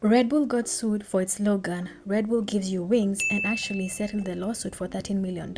Red Bull got sued for its slogan, Red Bull gives you wings, and actually settled the lawsuit for $13 million.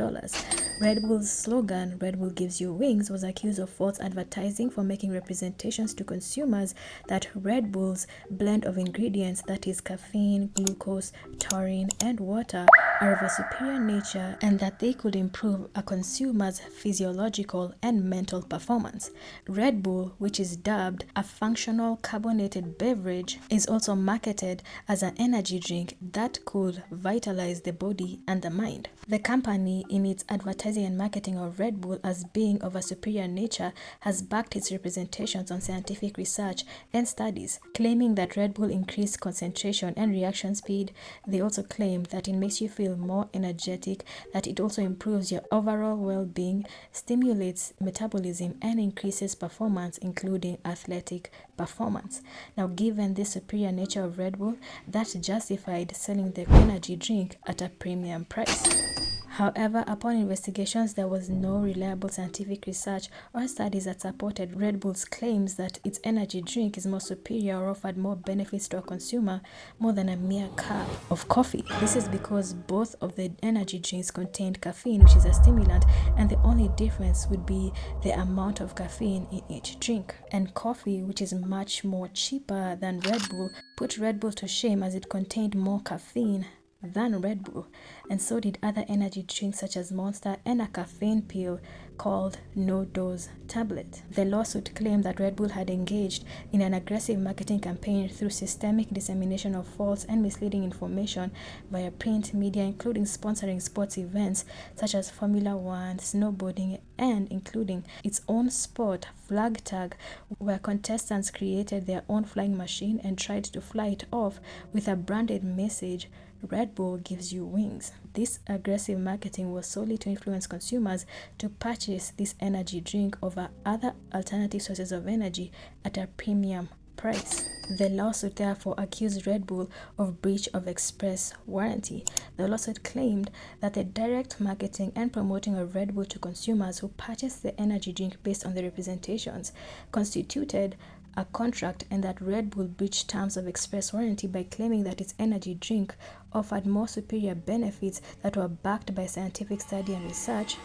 Red Bull's slogan, Red Bull gives you wings, was accused of false advertising for making representations to consumers that Red Bull's blend of ingredients, that is caffeine, glucose, taurine, and water, are of a superior nature and that they could improve a consumer's physiological and mental performance. Red Bull, which is dubbed a functional carbonated beverage, is also marketed as an energy drink that could vitalize the body and the mind. The company, in its advertising and marketing of Red Bull as being of a superior nature, has backed its representations on scientific research and studies, claiming that Red Bull increased concentration and reaction speed. They also claim that it makes you feel more energetic, that it also improves your overall well-being, stimulates metabolism, and increases performance, including athletic performance. Now, given the superior nature of Red Bull, that justified selling the energy drink at a premium price. However, upon investigations, there was no reliable scientific research or studies that supported Red Bull's claims that its energy drink is more superior or offered more benefits to a consumer more than a mere cup of coffee. This is because both of the energy drinks contained caffeine, which is a stimulant, and the only difference would be the amount of caffeine in each drink. And coffee, which is much more cheaper than Red Bull, put Red Bull to shame as it contained more caffeine than Red Bull, and so did other energy drinks such as Monster and a caffeine pill called No Dose Tablet. The lawsuit claimed that Red Bull had engaged in an aggressive marketing campaign through systemic dissemination of false and misleading information via print media, including sponsoring sports events such as Formula One, snowboarding, and including its own sport flag tag, where contestants created their own flying machine and tried to fly it off with a branded message, Red Bull gives you wings. This aggressive marketing was solely to influence consumers to purchase this energy drink over other alternative sources of energy at a premium price. The lawsuit therefore accused Red Bull of breach of express warranty. The lawsuit claimed that the direct marketing and promoting of Red Bull to consumers who purchased the energy drink based on the representations constituted a contract, and that Red Bull breached terms of express warranty by claiming that its energy drink offered more superior benefits that were backed by scientific study and research,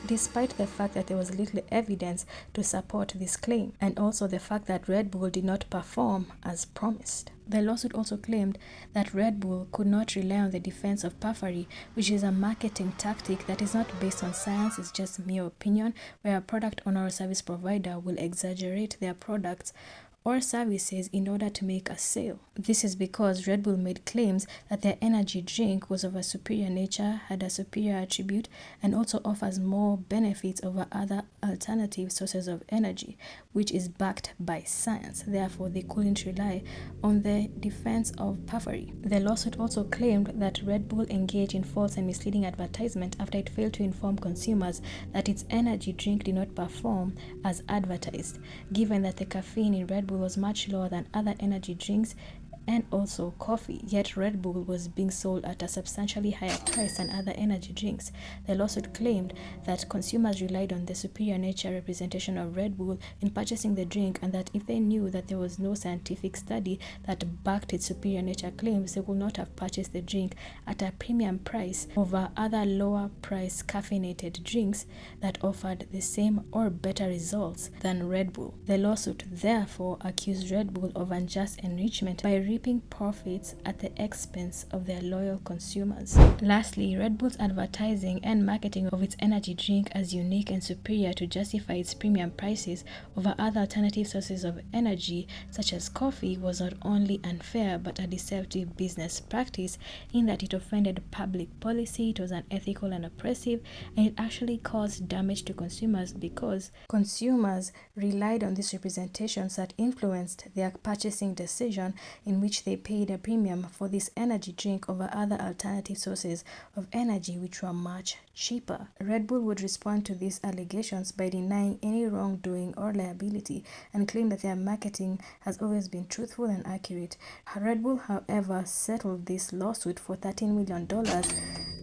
despite the fact that there was little evidence to support this claim, and also the fact that Red Bull did not perform as promised. The lawsuit also claimed that Red Bull could not rely on the defense of puffery, which is a marketing tactic that is not based on science, it's just mere opinion, where a product owner or service provider will exaggerate their products or services in order to make a sale. This is because Red Bull made claims that their energy drink was of a superior nature, had a superior attribute, and also offers more benefits over other alternative sources of energy, which is backed by science. Therefore, they couldn't rely on the defense of puffery. The lawsuit also claimed that Red Bull engaged in false and misleading advertisement after it failed to inform consumers that its energy drink did not perform as advertised, given that the caffeine in Red Bull was much lower than other energy drinks and also coffee, yet Red Bull was being sold at a substantially higher price than other energy drinks. The lawsuit claimed that consumers relied on the superior nature representation of Red Bull in purchasing the drink, and that if they knew that there was no scientific study that backed its superior nature claims, they would not have purchased the drink at a premium price over other lower price caffeinated drinks that offered the same or better results than Red Bull. The lawsuit therefore accused Red Bull of unjust enrichment by reaping profits at the expense of their loyal consumers. Lastly, Red Bull's advertising and marketing of its energy drink as unique and superior to justify its premium prices over other alternative sources of energy, such as coffee, was not only unfair but a deceptive business practice, in that it offended public policy, it was unethical and oppressive, and it actually caused damage to consumers because consumers relied on these representations that influenced their purchasing decision, in which they paid a premium for this energy drink over other alternative sources of energy which were much cheaper. Red Bull would respond to these allegations by denying any wrongdoing or liability and claim that their marketing has always been truthful and accurate. Red Bull, however, settled this lawsuit for $13 million,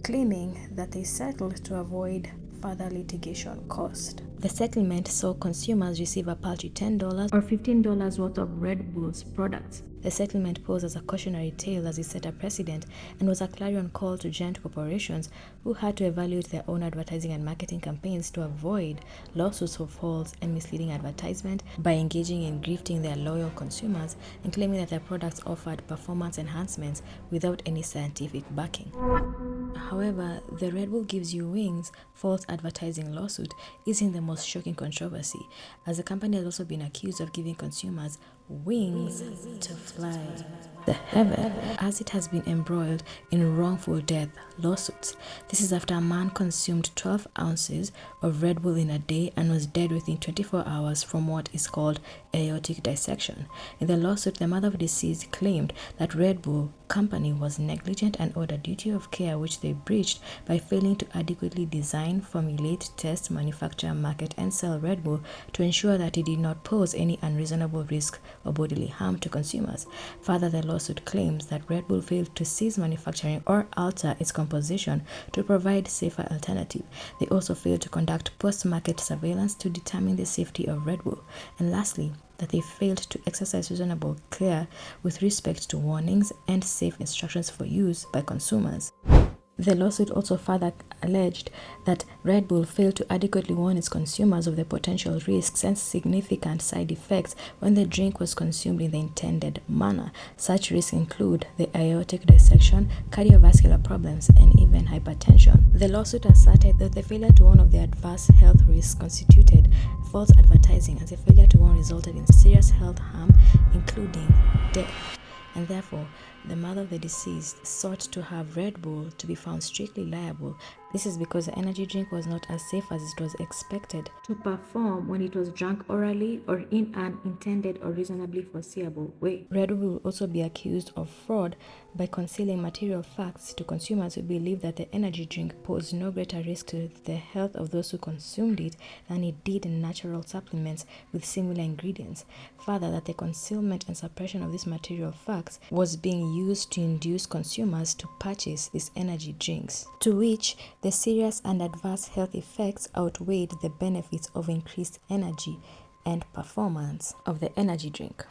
claiming that they settled to avoid further litigation cost. The settlement saw consumers receive a paltry $10 or $15 worth of Red Bull's products. The settlement posed as a cautionary tale as it set a precedent and was a clarion call to giant corporations who had to evaluate their own advertising and marketing campaigns to avoid lawsuits for false and misleading advertisement by engaging in grifting their loyal consumers and claiming that their products offered performance enhancements without any scientific backing. However, the Red Bull gives you wings false advertising lawsuit isn't the most shocking controversy, as the company has also been accused of giving consumers wings to fly the heaven, as it has been embroiled in wrongful death lawsuits. This is after a man consumed 12 ounces of Red Bull in a day and was dead within 24 hours from what is called aortic dissection. In the lawsuit, the mother of the deceased claimed that Red Bull company was negligent and owed a duty of care which they breached by failing to adequately design, formulate, test, manufacture, market, and sell Red Bull to ensure that it did not pose any unreasonable risk or bodily harm to consumers. Further, the lawsuit claims that Red Bull failed to cease manufacturing or alter its composition to provide safer alternative. They also failed to conduct post-market surveillance to determine the safety of Red Bull. And lastly, that they failed to exercise reasonable care with respect to warnings and safe instructions for use by consumers. The lawsuit also further alleged that Red Bull failed to adequately warn its consumers of the potential risks and significant side effects when the drink was consumed in the intended manner. Such risks include the aortic dissection, cardiovascular problems, and even hypertension. The lawsuit asserted that the failure to warn of the adverse health risks constituted false advertising, as the failure to warn resulted in serious health harm, including death. And therefore, the mother of the deceased sought to have Red Bull to be found strictly liable. This is because the energy drink was not as safe as it was expected to perform when it was drunk orally or in an intended or reasonably foreseeable way. Red Bull will also be accused of fraud by concealing material facts to consumers who believe that the energy drink posed no greater risk to the health of those who consumed it than it did in natural supplements with similar ingredients. Further, that the concealment and suppression of these material facts was being used to induce consumers to purchase these energy drinks, to which the serious and adverse health effects outweighed the benefits of increased energy and performance of the energy drink.